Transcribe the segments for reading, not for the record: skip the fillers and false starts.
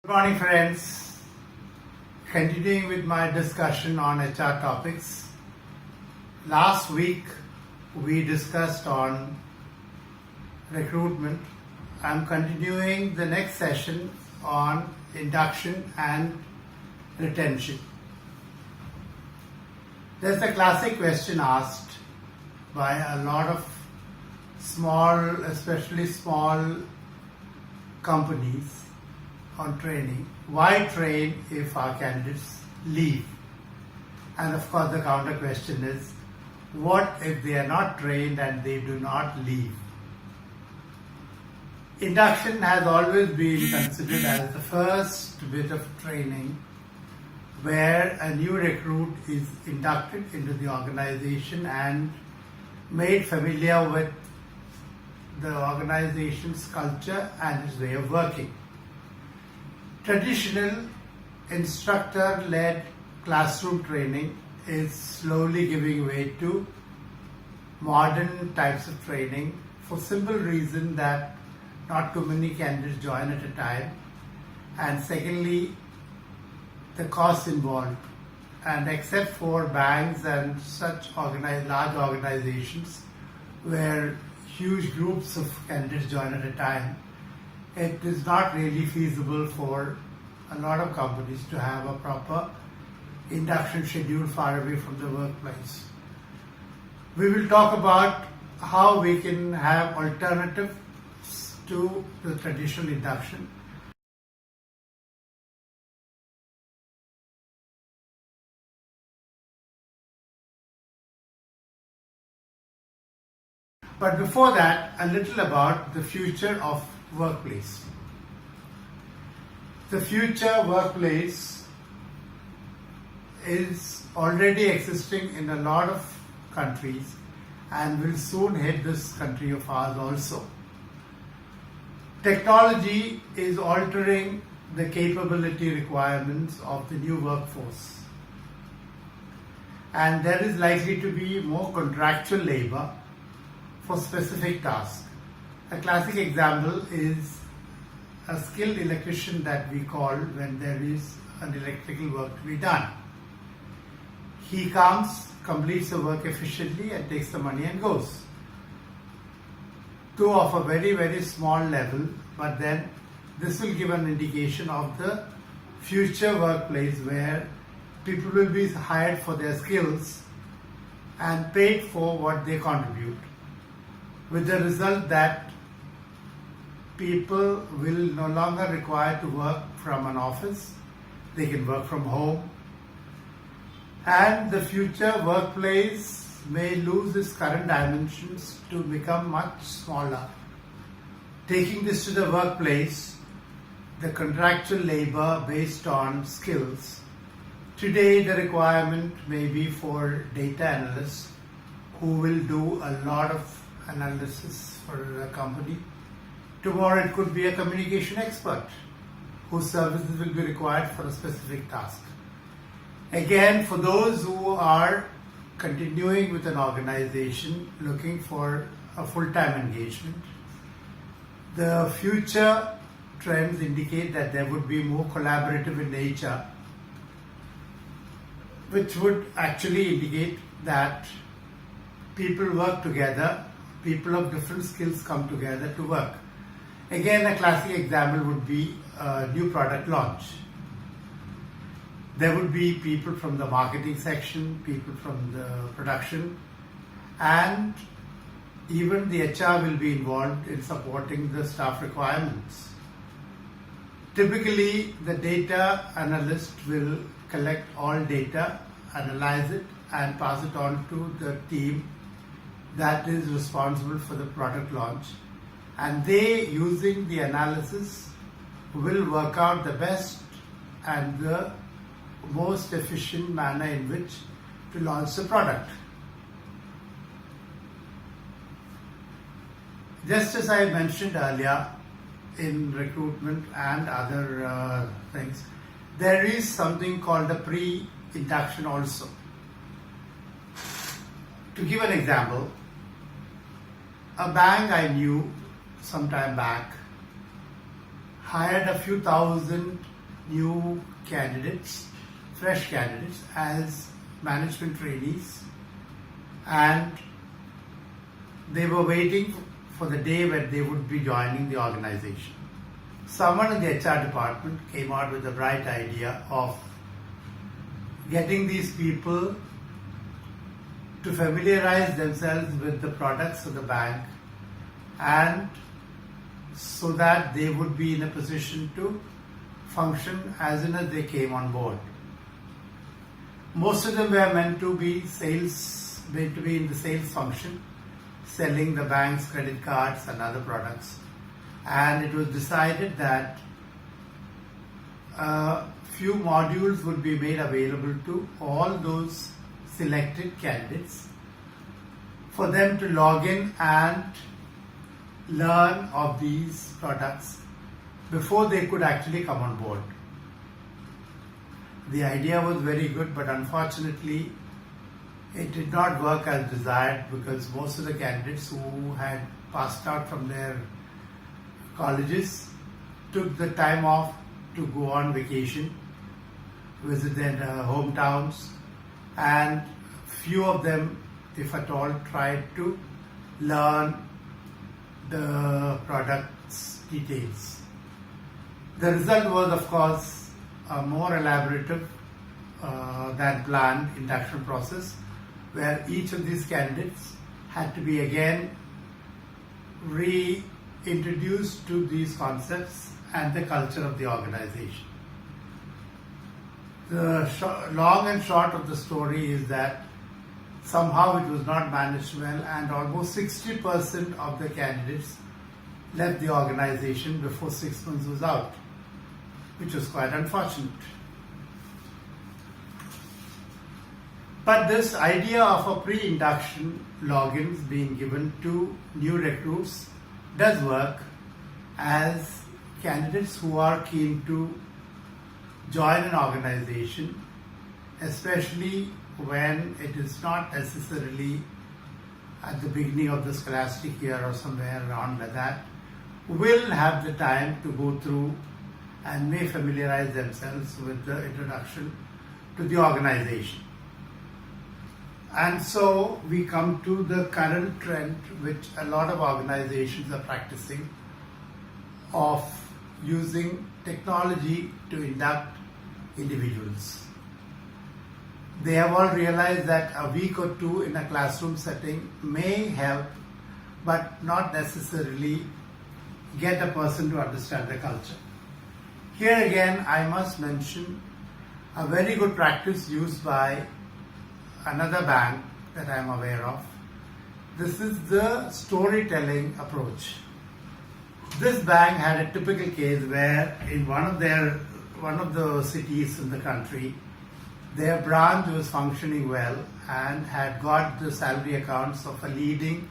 Good morning, friends. Continuing with my discussion on HR topics. Last week we discussed on recruitment. I'm continuing the next session on induction and retention. There's a classic question asked by a lot of small, especially small companies on training. Why train if our candidates leave? And of course the counter question is, what if they are not trained and they do not leave? Induction has always been considered as the first bit of training where a new recruit is inducted into the organization and made familiar with the organization's culture and its way of working. Traditional instructor-led classroom training is slowly giving way to modern types of training for simple reason that not too many candidates join at a time, and secondly the costs involved, and except for banks and such large organizations where huge groups of candidates join at a time, it is not really feasible for a lot of companies to have a proper induction schedule far away from the workplace. We will talk about how we can have alternatives to the traditional induction. But before that, a little about the future of workplace. The future workplace is already existing in a lot of countries and will soon hit this country of ours also. Technology is altering the capability requirements of the new workforce, and there is likely to be more contractual labor for specific tasks. A classic example is a skilled electrician that we call when there is an electrical work to be done. He comes, completes the work efficiently and takes the money and goes. Two of a very, very small level, but then this will give an indication of the future workplace where people will be hired for their skills and paid for what they contribute, with the result that people will no longer require to work from an office. They can work from home, and the future workplace may lose its current dimensions to become much smaller. Taking this to the workplace, the contractual labor based on skills. Today the requirement may be for data analysts who will do a lot of analysis for a company. Tomorrow it could be a communication expert whose services will be required for a specific task. Again, for those who are continuing with an organization looking for a full-time engagement, the future trends indicate that there would be more collaborative in nature, which would actually indicate that people work together, people of different skills come together to work. Again, a classic example would be a new product launch. There would be people from the marketing section, people from the production, and even the HR will be involved in supporting the staff requirements. Typically, the data analyst will collect all data, analyze it, and pass it on to the team that is responsible for the product launch, and they, using the analysis, will work out the best and the most efficient manner in which to launch the product. Just as I mentioned earlier, in recruitment and other things, there is something called a pre-induction also. To give an example, a bank I knew some time back hired a few thousand new candidates, fresh candidates, as management trainees, and they were waiting for the day when they would be joining the organization. Someone in the HR department came out with the bright idea of getting these people to familiarize themselves with the products of the bank, and so that they would be in a position to function as soon as they came on board. Most of them were meant to be in the sales function, selling the bank's credit cards and other products. And it was decided that a few modules would be made available to all those selected candidates for them to log in and learn of these products before they could actually come on board. The idea was very good, but unfortunately it did not work as desired, because most of the candidates who had passed out from their colleges took the time off to go on vacation, visit their hometowns, and few of them, if at all, tried to learn the product's details. The result was, of course, a more elaborative than planned induction process, where each of these candidates had to be again reintroduced to these concepts and the culture of the organization. The long and short of the story is that somehow it was not managed well, and almost 60% of the candidates left the organization before 6 months was out, which was quite unfortunate. But this idea of a pre-induction logins being given to new recruits does work, as candidates who are keen to join an organization, especially when it is not necessarily at the beginning of the scholastic year or somewhere around like that, will have the time to go through and may familiarize themselves with the introduction to the organization. And so we come to the current trend, which a lot of organizations are practicing, of using technology to induct individuals. They have all realized that a week or two in a classroom setting may help, but not necessarily get a person to understand the culture. Here again, I must mention a very good practice used by another bank that I am aware of. This is the storytelling approach. This bank had a typical case where in one of the cities in the country, their branch was functioning well and had got the salary accounts of a leading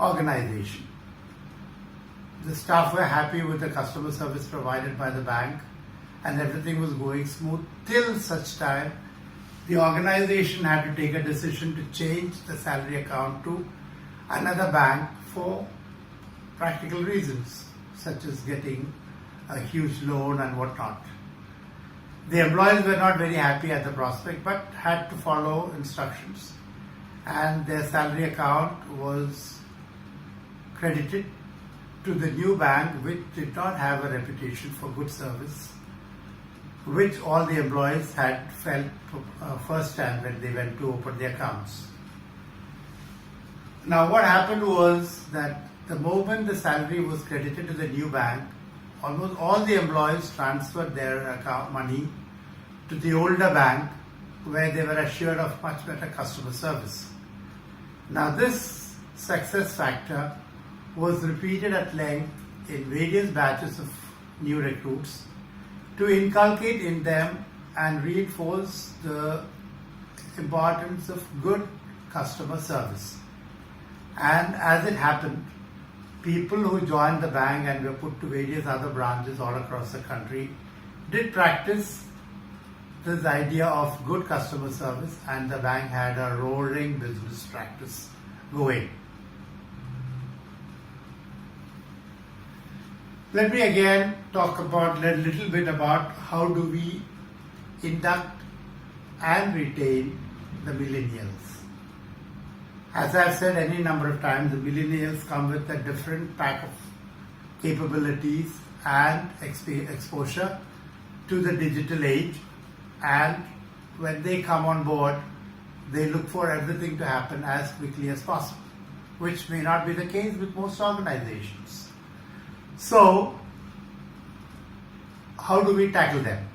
organization. The staff were happy with the customer service provided by the bank, and everything was going smooth till such time the organization had to take a decision to change the salary account to another bank for practical reasons, such as getting a huge loan and whatnot. The employees were not very happy at the prospect, but had to follow instructions, and their salary account was credited to the new bank, which did not have a reputation for good service, which all the employees had felt firsthand when they went to open their accounts. Now what happened was that the moment the salary was credited to the new bank, almost all the employees transferred their account money to the older bank, where they were assured of much better customer service. Now this success factor was repeated at length in various batches of new recruits to inculcate in them and reinforce the importance of good customer service. And as it happened, people who joined the bank and were put to various other branches all across the country did practice this idea of good customer service, and the bank had a roaring business practice going. Let me again talk about a little bit about how do we induct and retain the millennials. As I've said any number of times, the millennials come with a different pack of capabilities and exposure to the digital age, and when they come on board, they look for everything to happen as quickly as possible, which may not be the case with most organizations. So, how do we tackle them?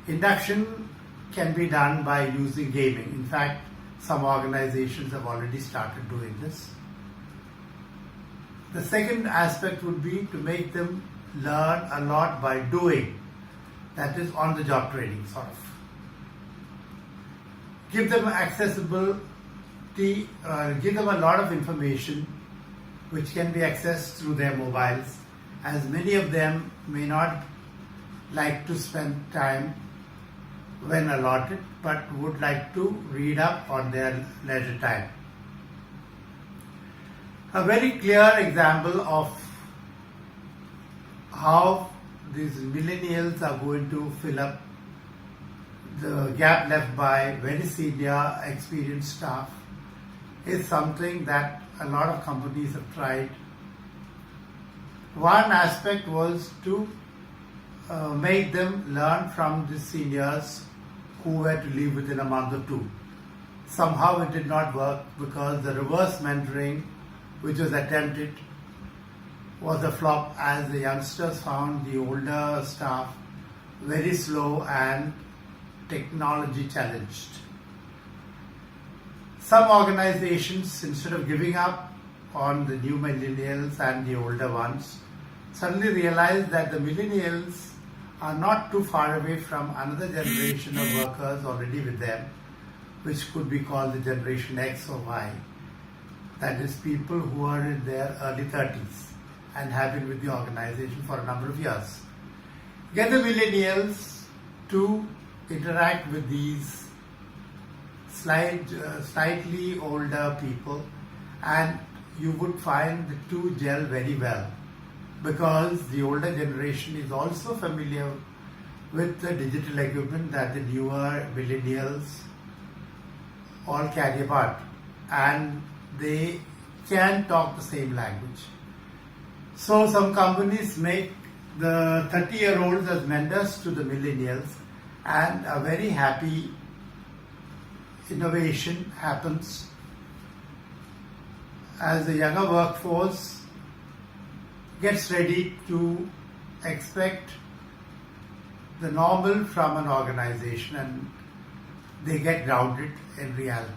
Induction can be done by using gaming. In fact, some organizations have already started doing this. The second aspect would be to make them learn a lot by doing. That is on-the-job training, sort of. Give them accessibility, give them a lot of information which can be accessed through their mobiles, as many of them may not like to spend time when allotted, but would like to read up on their leisure time. A very clear example of how these millennials are going to fill up the gap left by very senior experienced staff is something that a lot of companies have tried. One aspect was to make them learn from the seniors who were to leave within a month or two. Somehow it did not work because the reverse mentoring which was attempted was a flop, as the youngsters found the older staff very slow and technology challenged. Some organizations, instead of giving up on the new millennials and the older ones, suddenly realized that the millennials are not too far away from another generation of workers already with them, which could be called the generation X or Y. That is, people who are in their early 30s and have been with the organization for a number of years. Get the millennials to interact with these slightly older people, and you would find the two gel very well, because the older generation is also familiar with the digital equipment that the newer millennials all carry about, and they can talk the same language. So some companies make the 30-year-olds as mentors to the millennials, and a very happy innovation happens as the younger workforce gets ready to expect the normal from an organization, and they get grounded in reality.